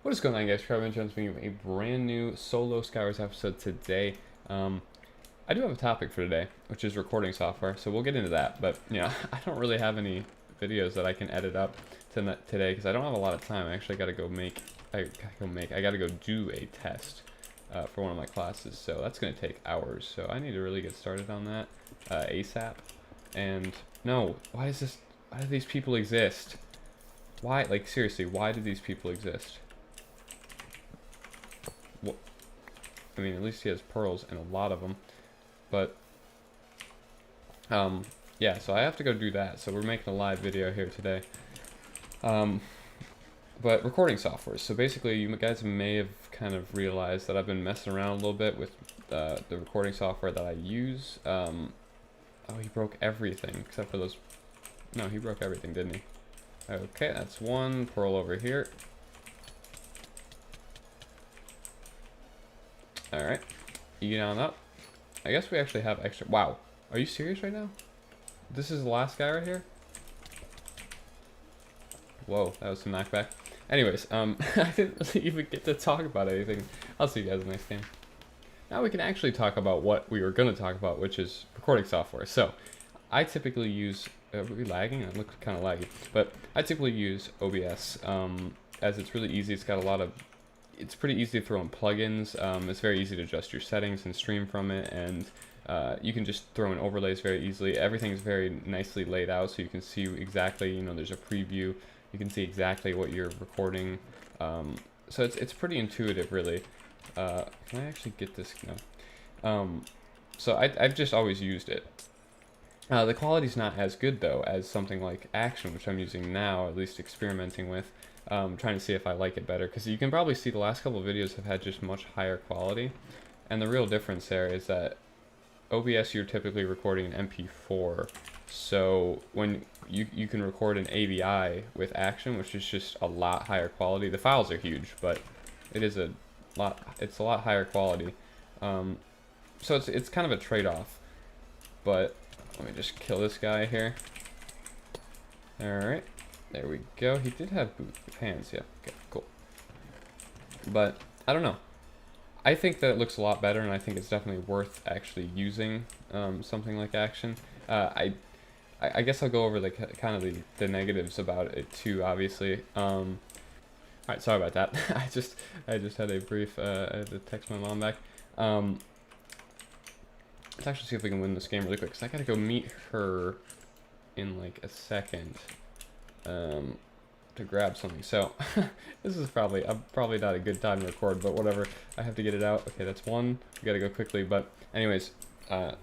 What is going on, guys? Crab Jones bringing you a brand new solo Skywars episode today. I do have a topic for today, which is recording software, so we'll get into that. But I don't really have any videos that I can edit up today because I don't have a lot of time. I actually got to go make. I got to go do a test for one of my classes, so that's going to take hours. So I need to really get started on that ASAP. And no, why do these people exist? Why, like, seriously, why do these people exist? Well, I mean, at least he has pearls and a lot of them. But, yeah, so I have to go do that. So we're making a live video here today. But recording software. So basically, you guys may have kind of realized that I've been messing around a little bit with the recording software that I use. Oh, he broke everything except for those. No, he broke everything, didn't he? Okay, that's one pearl over here. Alright, eat on up. I guess we actually have extra. Wow, are you serious right now? This is the last guy right here? Whoa, that was some knockback. Anyways, I didn't really even get to talk about anything. I'll see you guys in the next game. Now we can actually talk about what we were going to talk about, which is recording software. So, I typically use... Are we lagging? It looked kind of laggy. But I typically use OBS, as it's really easy. It's got a lot of... It's pretty easy to throw in plugins. It's very easy to adjust your settings and stream from it. And you can just throw in overlays very easily. Everything's very nicely laid out, so you can see exactly, there's a preview. You can see exactly what you're recording. So it's pretty intuitive, really. Can I actually get this? No. So I've just always used it. The quality's not as good, though, as something like Action, which I'm using now, at least experimenting with, trying to see if I like it better. Because you can probably see the last couple of videos have had just much higher quality. And the real difference there is that OBS, you're typically recording an MP4. So when you can record an AVI with Action, which is just a lot higher quality. The files are huge, but it's a lot higher quality. So it's kind of a trade-off. But let me just kill this guy here. Alright, there we go. He did have hands, yeah. Okay, cool. But I don't know. I think that it looks a lot better, and I think it's definitely worth actually using something like Action. I guess I'll go over the kind of the negatives about it too. Obviously. Alright, sorry about that. I just had a brief. I had to text my mom back. Let's actually see if we can win this game really quick, because I gotta go meet her in like a second to grab something. So this is probably not a good time to record, but whatever. I have to get it out. Okay, that's one. We gotta go quickly. But anyways, I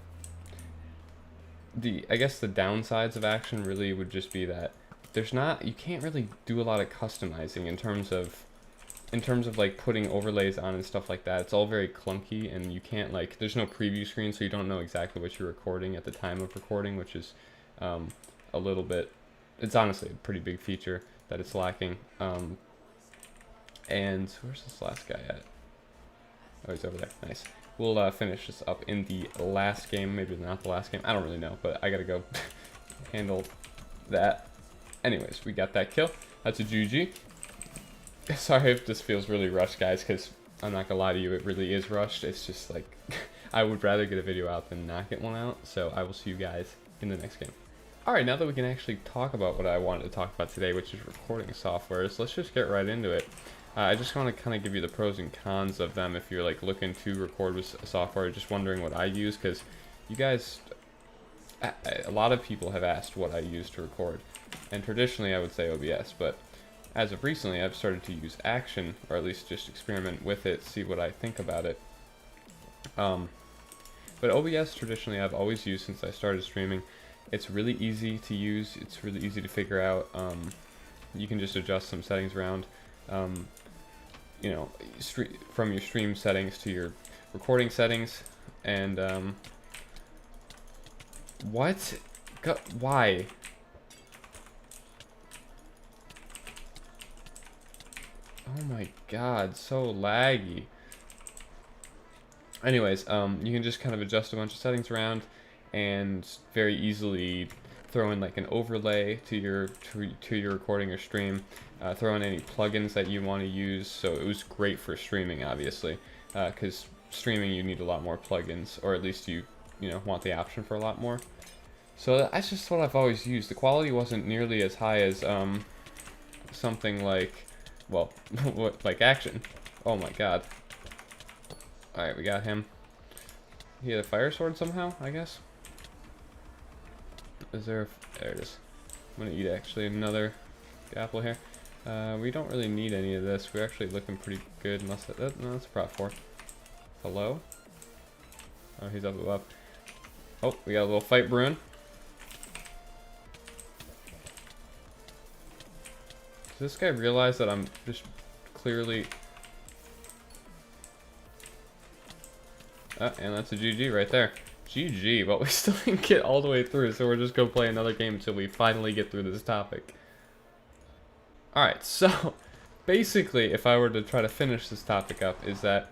guess the downsides of Action really would just be that you can't really do a lot of customizing in terms of like putting overlays on and stuff like that. It's all very clunky, and you can't, like, there's no preview screen, so you don't know exactly what you're recording at the time of recording, which is a little bit, it's honestly a pretty big feature that it's lacking. And where's this last guy at? Oh, he's over there. Nice. We'll finish this up in the last game. Maybe not the last game. I don't really know, but I gotta go handle that. Anyways, we got that kill. That's a GG. Sorry if this feels really rushed, guys, because I'm not gonna lie to you, it really is rushed. It's just like, I would rather get a video out than not get one out, so I will see you guys in the next game. Alright, now that we can actually talk about what I wanted to talk about today, which is recording software, so let's just get right into it. I just want to kind of give you the pros and cons of them if you're like looking to record with software, just wondering what I use, because you guys, a lot of people have asked what I use to record, and traditionally I would say OBS, but as of recently, I've started to use Action, or at least just experiment with it, see what I think about it. But OBS, traditionally, I've always used since I started streaming. It's really easy to use. It's really easy to figure out. You can just adjust some settings around, from your stream settings to your recording settings. And, what? Why? Oh my god, so laggy. Anyways, you can just kind of adjust a bunch of settings around and very easily throw in like an overlay to your recording or stream, throw in any plugins that you want to use. So it was great for streaming, obviously, because streaming you need a lot more plugins, or at least you know want the option for a lot more. So that's just what I've always used. The quality wasn't nearly as high as something like, well, like Action. Oh my god. Alright, we got him. He had a fire sword somehow, I guess. Is there there it is. I'm gonna eat actually another apple here. We don't really need any of this. We're actually looking pretty good unless no, that's a prop 4. Hello? Oh, he's up above. Oh, we got a little fight brewing. Does this guy realize that I'm just clearly... and that's a GG right there. GG, but we still didn't get all the way through, so we're just going to play another game until we finally get through this topic. Alright, so basically, if I were to try to finish this topic up, is that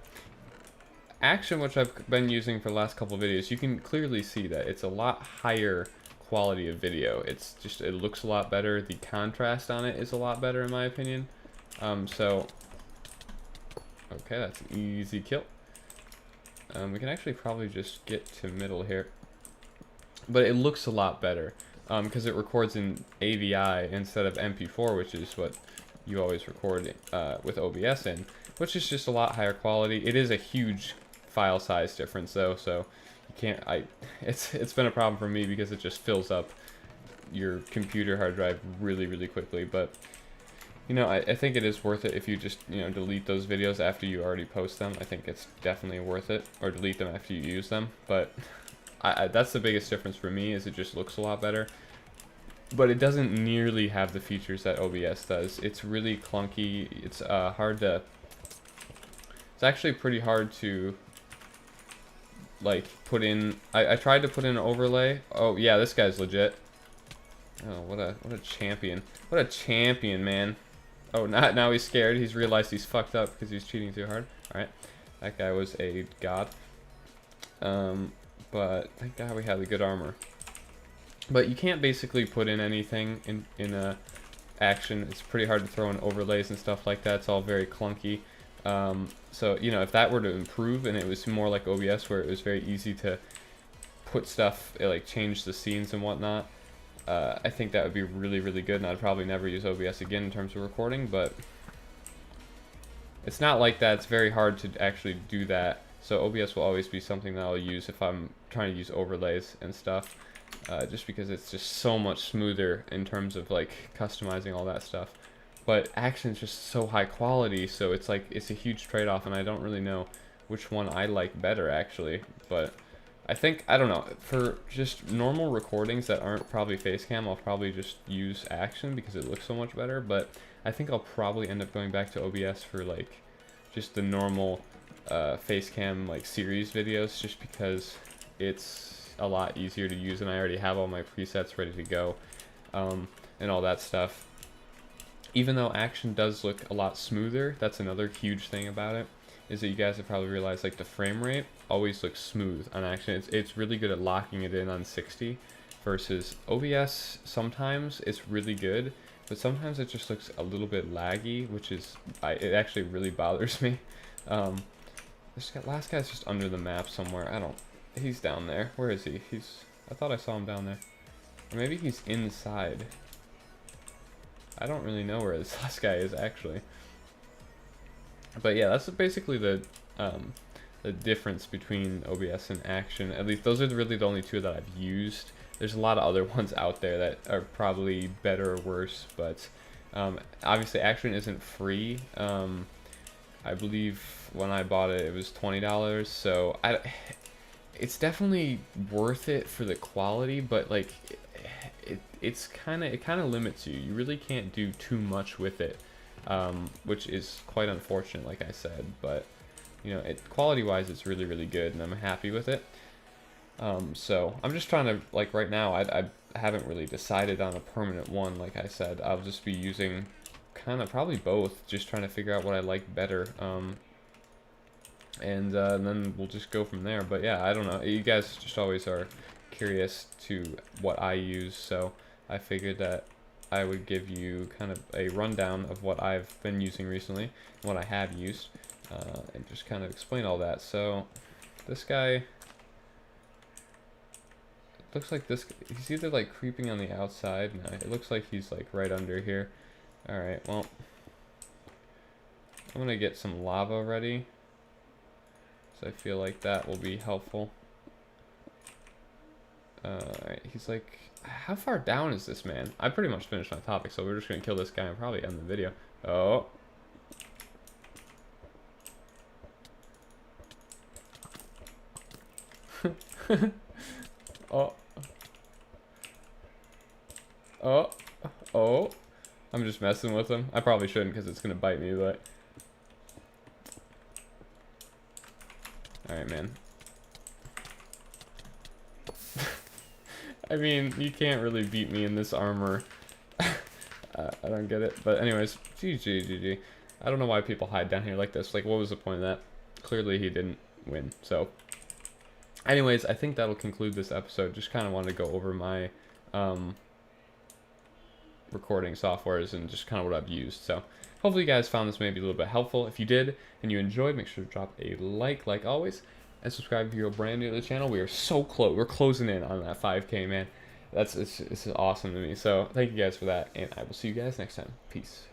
Action, which I've been using for the last couple of videos, you can clearly see that it's a lot higher quality of video. It's just, it looks a lot better. The contrast on it is a lot better in my opinion. So, okay, that's an easy kill. We can actually probably just get to middle here. But it looks a lot better because it records in AVI instead of MP4, which is what you always record with OBS in, which is just a lot higher quality. It is a huge file size difference though, so you can't, it's been a problem for me because it just fills up your computer hard drive really quickly. But you know, I think it is worth it if you just, you know, delete those videos after you already post them. I think it's definitely worth it, or delete them after you use them. But that's the biggest difference for me, is it just looks a lot better. But it doesn't nearly have the features that OBS does. It's really clunky. It's hard to... It's actually pretty hard to, like, put in... I tried to put in an overlay. Oh, yeah, this guy's legit. Oh, what a champion. What a champion, man. Oh, now he's scared. He's realized he's fucked up because he's cheating too hard. Alright. That guy was a god. But thank God we had the good armor. But you can't basically put in anything in a Action. It's pretty hard to throw in overlays and stuff like that. It's all very clunky. So, you know, if that were to improve and it was more like OBS where it was very easy to put stuff, like change the scenes and whatnot, I think that would be really good, and I'd probably never use OBS again in terms of recording. But it's not like that. It's very hard to actually do that. So OBS will always be something that I'll use if I'm trying to use overlays and stuff, just because it's just so much smoother in terms of like customizing all that stuff. But Action's just so high quality, so it's like, it's a huge trade-off, and I don't really know which one I like better actually. But I think, I don't know, for just normal recordings that aren't probably face cam, I'll probably just use Action because it looks so much better. But I think I'll probably end up going back to OBS for like just the normal face cam like series videos, just because it's a lot easier to use and I already have all my presets ready to go, and all that stuff. Even though Action does look a lot smoother, that's another huge thing about it, is that you guys have probably realized like the frame rate always looks smooth on Action. It's really good at locking it in on 60, versus OBS sometimes it's really good, but sometimes it just looks a little bit laggy, which is, it actually really bothers me. Last guy's just under the map somewhere. He's down there. Where is he? I thought I saw him down there. Or maybe he's inside. I don't really know where this last guy is actually. But yeah, that's basically the difference between OBS and Action. At least those are really the only two that I've used. There's a lot of other ones out there that are probably better or worse, but obviously Action isn't free. I believe when I bought it, it was $20, so it's definitely worth it for the quality, but like it kind of limits you. You really can't do too much with it, which is quite unfortunate, like I said. But you know, quality-wise, it's really good, and I'm happy with it. So I'm just trying to, like, right now, I haven't really decided on a permanent one. Like I said, I'll just be using kind of probably both, just trying to figure out what I like better. And then we'll just go from there. But yeah, I don't know. You guys just always are curious to what I use, so I figured that I would give you kind of a rundown of what I've been using recently, what I have used, and just kind of explain all that. So this guy, looks like he's either like creeping on the outside. No, it looks like he's like right under here. Alright, well, I'm gonna get some lava ready, so I feel like that will be helpful. Alright, he's like, how far down is this man? I pretty much finished my topic, so we're just gonna kill this guy and probably end the video. Oh. Oh. Oh. Oh. I'm just messing with him. I probably shouldn't because it's gonna bite me, but... Alright, man. I mean, you can't really beat me in this armor. I don't get it. But anyways, GG. I don't know why people hide down here like this. Like, what was the point of that? Clearly he didn't win, so... Anyways, I think that'll conclude this episode. Just kind of wanted to go over my recording softwares and just kind of what I've used. So hopefully you guys found this maybe a little bit helpful. If you did and you enjoyed, make sure to drop a like always, and subscribe if you're brand new to the channel. We are so close. We're closing in on that 5K, man. It's awesome to me. So thank you guys for that, and I will see you guys next time. Peace.